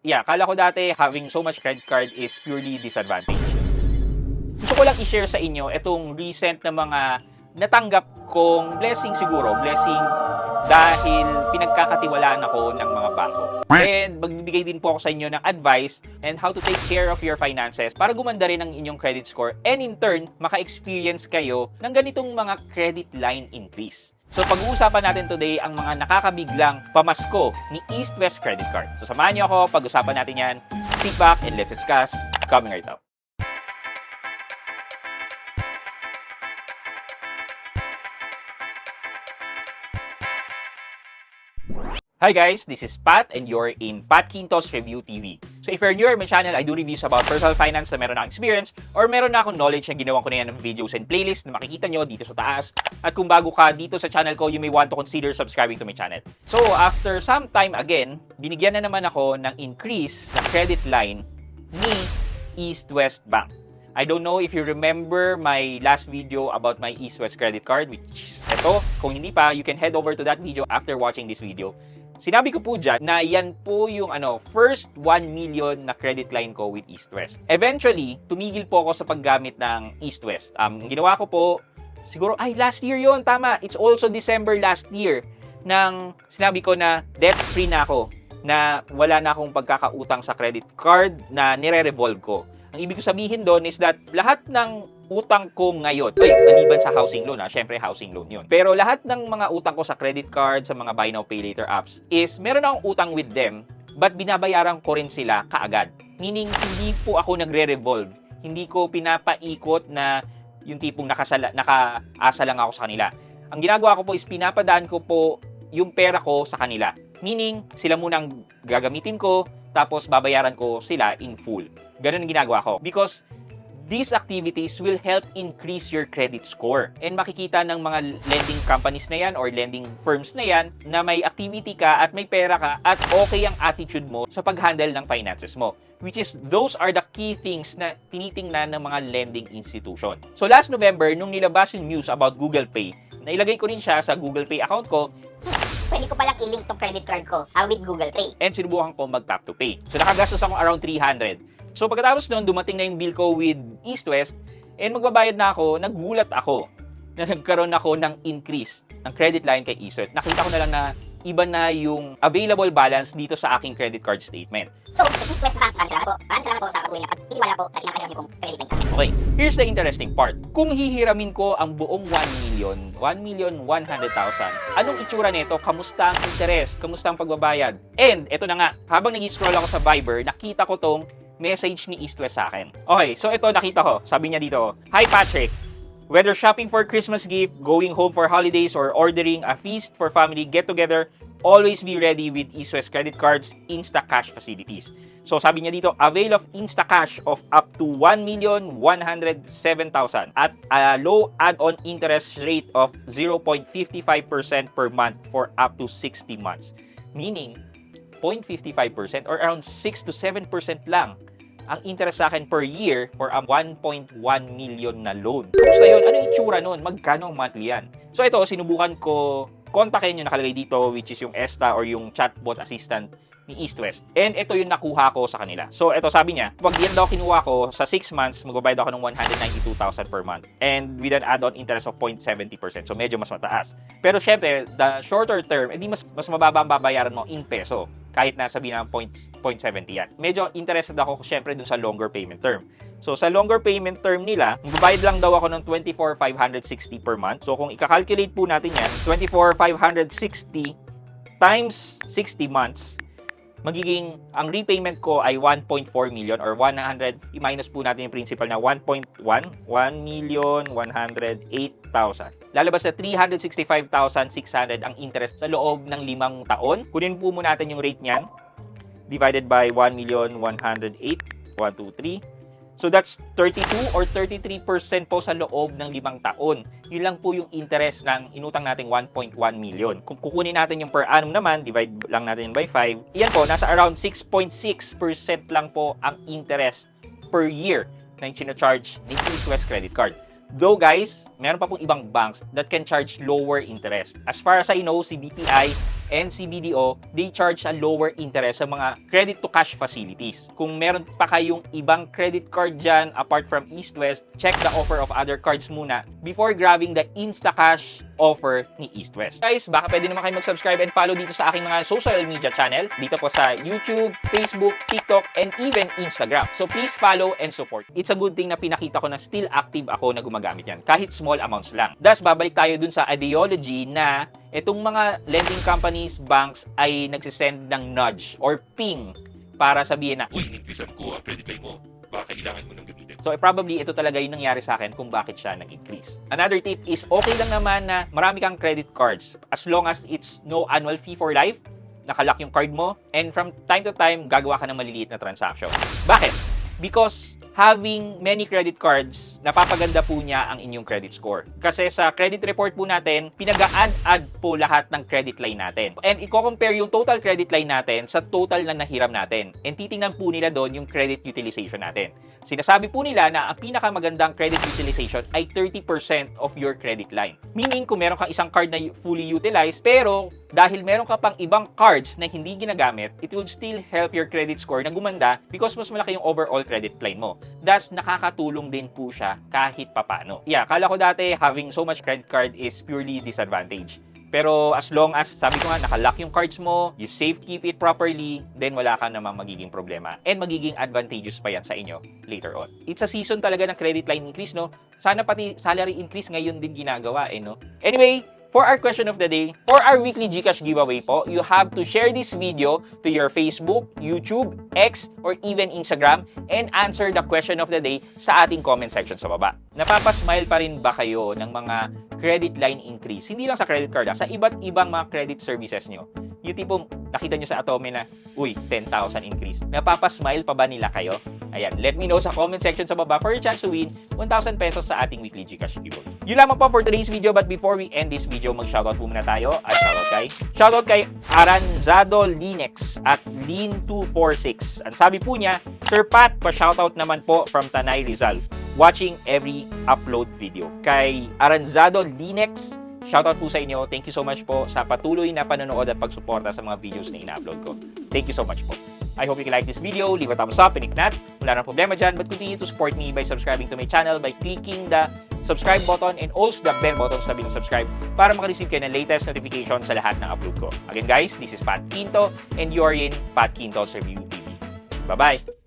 Yeah, kala ko dati having so much credit card is purely disadvantage. Gusto ko lang i-share sa inyo itong recent na mga natanggap kong blessing siguro. Blessing dahil pinagkakatiwalaan ako ng mga bangko. And magbibigay din po ako sa inyo ng advice and how to take care of your finances para gumanda rin ang inyong credit score and in turn, maka-experience kayo ng ganitong mga credit line increase. So pag-uusapan natin today ang mga nakakabiglang pamasko ni East West Credit Card. So samahan niyo ako, pag-usapan natin yan. Sit back and let's discuss coming right up. Hi guys, this is Pat and you're in Pat Quintos Review TV. So if you're new to my channel, I do reviews about personal finance na meron akong experience or meron na akong knowledge na ginawan ko na yan ng videos and playlist na makikita nyo dito sa taas. At kung bago ka dito sa channel ko, you may want to consider subscribing to my channel. So after some time again, binigyan na naman ako ng increase na credit line ni East West Bank. I don't know if you remember my last video about my East West credit card, which is ito. Kung hindi pa, you can head over to that video after watching this video. Sinabi ko po dyan na yan po yung first 1 million na credit line ko with East West. Eventually, tumigil po ako sa paggamit ng East West. Ginawa ko po, siguro, last year yon tama. It's also December last year nang sinabi ko na debt-free na ako, na wala na akong pagkakautang sa credit card na nire-revolve ko. Ang ibig ko sabihin doon is that lahat ng utang ko ngayon, maliban sa housing loan, syempre housing loan yun. Pero lahat ng mga utang ko sa credit card, sa mga buy now pay later apps, is meron akong utang with them, but binabayaran ko rin sila kaagad. Meaning, hindi po ako nagre-revolve. Hindi ko pinapaikot na yung tipong nakaasa lang ako sa kanila. Ang ginagawa ko po is pinapadaan ko po yung pera ko sa kanila. Meaning, sila munang gagamitin ko, tapos babayaran ko sila in full. Ganun ang ginagawa ko. Because these activities will help increase your credit score. And makikita ng mga lending companies na yan or lending firms na yan na may activity ka at may pera ka at okay ang attitude mo sa pag-handle ng finances mo. Which is, those are the key things na tinitingnan ng mga lending institution. So last November, nung nilabas yung news about Google Pay, nailagay ko rin siya sa Google Pay account ko. Pwede ko palang i-link tong credit card ko with Google Pay. And sinubukan ko mag-tap to pay. So nakagastos ako around 300. So pagkatapos noon, dumating na yung bill ko with East West and magbabayad na ako, nagulat ako na nagkaroon ako ng increase ng credit line kay East West. Nakita ko na lang na iba na yung available balance dito sa aking credit card statement. So, East West Bank, maraming salamat po sa patuloy na pagtitiwala po sa ilang kailangan kong credit line sa akin. Okay, here's the interesting part. Kung hihiramin ko ang buong 1,100,000, anong itsura nito? Kamusta ang interest? Kamusta ang pagbabayad? And eto na nga, habang nag-scroll ako sa Viber, nakita ko tong message ni East West sa akin. Okay, so ito nakita ko. Sabi niya dito, "Hi Patrick, whether shopping for Christmas gift, going home for holidays, or ordering a feast for family get-together, always be ready with East West credit cards, Instacash facilities." So sabi niya dito, avail of Instacash of up to 1,107,000 at a low add-on interest rate of 0.55% per month for up to 60 months. Meaning, 0.55% or around 6 to 7% lang ang interest sa akin per year for a 1.1 million na loan. Kamusta yun? Ano yung itsura nun? Magkano ang monthly yan? So ito, sinubukan ko kontakin yung nakalagay dito, which is yung ESTA or yung chatbot assistant ni East West. And ito yung nakuha ko sa kanila. So ito sabi niya, pag yan daw kinuha ko sa 6 months, magbabayad ako ng 192,000 per month. And with an add-on interest of 0.70%. So medyo mas mataas. Pero syempre, the shorter term, edi mas mababa ang babayaran mo in peso. Kahit na sabihin ng 0.70 yan. Medyo interested ako syempre dun sa longer payment term. So sa longer payment term nila, magbabayad lang daw ako ng 24,560 per month. So kung i-calculate po natin yan, 24,560 times 60 months, magiging ang repayment ko ay 1.4 million or 100, i-minus po natin yung principal na 1,108,000. Lalabas na 365,600 ang interest sa loob ng 5 taon. Kunin po muna natin yung rate niyan. Divided by 1,108,123. So that's 32 or 33% po sa loob ng 5 taon. Yun lang po yung interest ng inutang nating 1.1 million. Kung kukunin natin yung per annum naman, divide lang natin by 5, iyan po, nasa around 6.6% lang po ang interest per year na yung charge ni East West Credit Card. Though guys, meron pa pong ibang banks that can charge lower interest. As far as I know, si BPI and CBDO, they charge a lower interest sa mga credit to cash facilities. Kung meron pa kayong ibang credit card dyan apart from East West, check the offer of other cards muna before grabbing the Instacash offer ni East West. Guys, baka pwede naman kayo mag-subscribe and follow dito sa aking mga social media channel, dito po sa YouTube, Facebook, TikTok, and even Instagram. So please follow and support. It's a good thing na pinakita ko na still active ako na gumagamit yan, kahit small amounts lang. Thus, babalik tayo dun sa ideology na itong mga lending companies, banks ay nagsisend ng nudge or ping para sabihin na, uy, in-increasean ko ang credit line mo. Baka kailangan mo nang gamitin. so probably ito talaga yung nangyari sa akin kung bakit siya nag-increase. Another tip is okay lang naman na marami kang credit cards as long as it's no annual fee for life, nakalock yung card mo, and from time to time, gagawa ka ng maliliit na transaction. Bakit? Because having many credit cards, napapaganda po niya ang inyong credit score. Kasi sa credit report po natin, pinag-add po lahat ng credit line natin. And i-compare yung total credit line natin sa total na nahiram natin. And titingnan po nila doon yung credit utilization natin. Sinasabi po nila na ang pinakamagandang credit utilization ay 30% of your credit line. Meaning, kung meron kang isang card na fully utilized, pero dahil meron ka pang ibang cards na hindi ginagamit, it will still help your credit score na gumanda because mas malaki yung overall credit line mo. Thus, nakakatulong din po siya kahit papano. Yeah, kala ko dati having so much credit card is purely disadvantage. Pero as long as, sabi ko nga, nakalock yung cards mo, you safekeep it properly, then wala ka namang magiging problema. And magiging advantageous pa yan sa inyo later on. It's a season talaga ng credit line increase, no? Sana pati salary increase ngayon din ginagawa, no? Anyway, for our question of the day, for our weekly GCash giveaway po, you have to share this video to your Facebook, YouTube, X, or even Instagram and answer the question of the day sa ating comment section sa baba. Napapasmile pa rin ba kayo ng mga credit line increase? Hindi lang sa credit card, sa iba't ibang mga credit services nyo. Yung tipong nakita nyo sa Atome na, uy, 10,000 increase. Napapasmile pa ba nila kayo? Ayan, let me know sa comment section sa baba for your chance to win 1,000 pesos sa ating weekly GCash giveaway. Yun lamang po for today's video, but before we end this video, mag-shoutout po muna tayo at shoutout kay Aranzado Linex at Lean246. Ang sabi po niya, Sir Pat, pa-shoutout naman po from Tanay Rizal, watching every upload video. Kay Aranzado Linex, shoutout po sa inyo. Thank you so much po sa patuloy na panonood at pagsuporta sa mga videos na ina-upload ko. Thank you so much po. I hope you can like this video, leave a thumbs up, and if not, wala nang problema dyan, but continue to support me by subscribing to my channel by clicking the subscribe button and also the bell button sa being subscribe para makareceive kayo ng latest notification sa lahat ng upload ko. Again guys, this is Pat Quinto and you're in Pat Quinto's Review TV. Bye-bye!